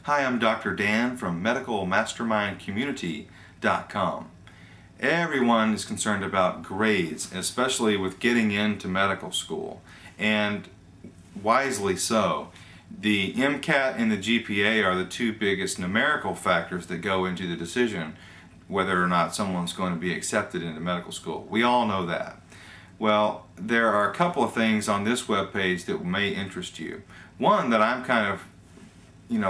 Hi, I'm Dr. Dan from medicalmastermindcommunity.com. Everyone is concerned about grades, especially with getting into medical school, and wisely so. The MCAT and the GPA are the two biggest numerical factors that go into the decision whether or not someone's going to be accepted into medical school. We all know that. Well, there are a couple of things on this webpage that may interest you. One that I'm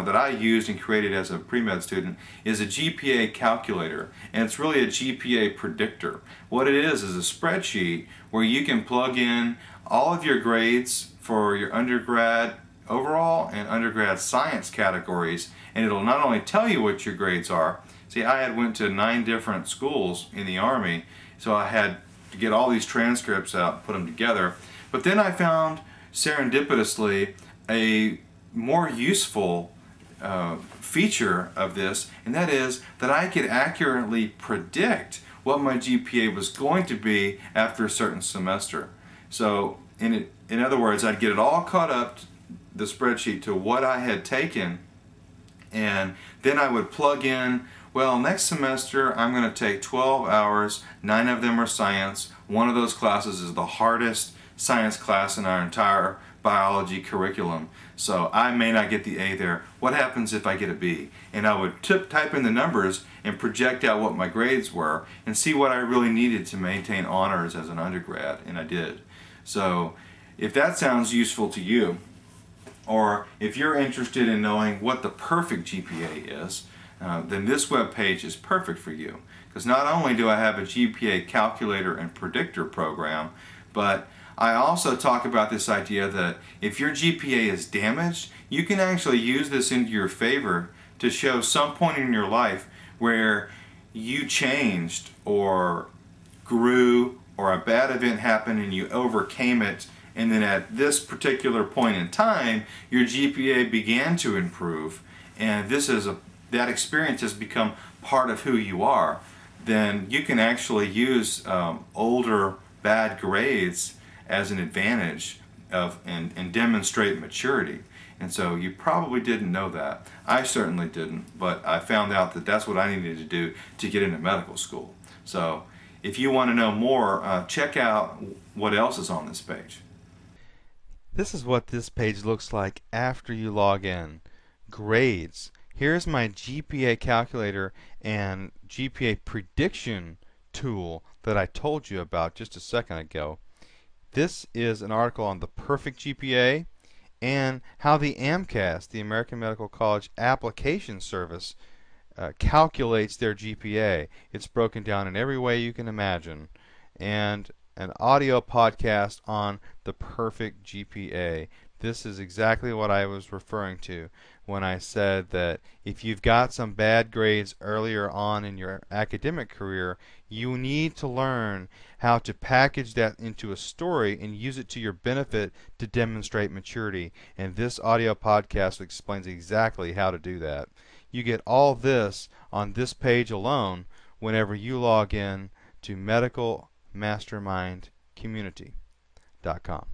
that I used and created as a pre-med student is a GPA calculator, and it's really a GPA predictor. What it is a spreadsheet where you can plug in all of your grades for your undergrad overall and undergrad science categories, and it'll not only tell you what your grades are. See, I had went to 9 different schools in the Army, so I had to get all these transcripts out and put them together. But then I found serendipitously a more useful feature of this, and that is that I could accurately predict what my GPA was going to be after a certain semester. So in other words, I'd get it all caught up, the spreadsheet, to what I had taken, and then I would plug in, well, next semester I'm going to take 12 hours, 9 of them are science. One of those classes is the hardest science class in our entire biology curriculum, so I may not get the A there. What happens if I get a B? And I would type in the numbers and project out what my grades were and see what I really needed to maintain honors as an undergrad, and I did. So if that sounds useful to you, or if you're interested in knowing what the perfect GPA is, then this web page is perfect for you, because not only do I have a GPA calculator and predictor program, but I also talk about this idea that if your GPA is damaged, you can actually use this into your favor to show some point in your life where you changed or grew, or a bad event happened and you overcame it, and then at this particular point in time your GPA began to improve, and that experience has become part of who you are. Then you can actually use older bad grades as an advantage and demonstrate maturity. And so you probably didn't know that. I certainly didn't, but I found out that that's what I needed to do to get into medical school. So if you want to know more, check out what else is on this page. This is what this page looks like after you log in. Grades. Here's my GPA calculator and GPA prediction tool that I told you about just a second ago. This is an article on the perfect GPA and how the AMCAS, the American Medical College Application Service, calculates their GPA. It's broken down in every way you can imagine. And an audio podcast on the perfect GPA. This is exactly what I was referring to when I said that if you've got some bad grades earlier on in your academic career, you need to learn how to package that into a story and use it to your benefit to demonstrate maturity. And this audio podcast explains exactly how to do that. You get all this on this page alone whenever you log in to medicalmastermindcommunity.com.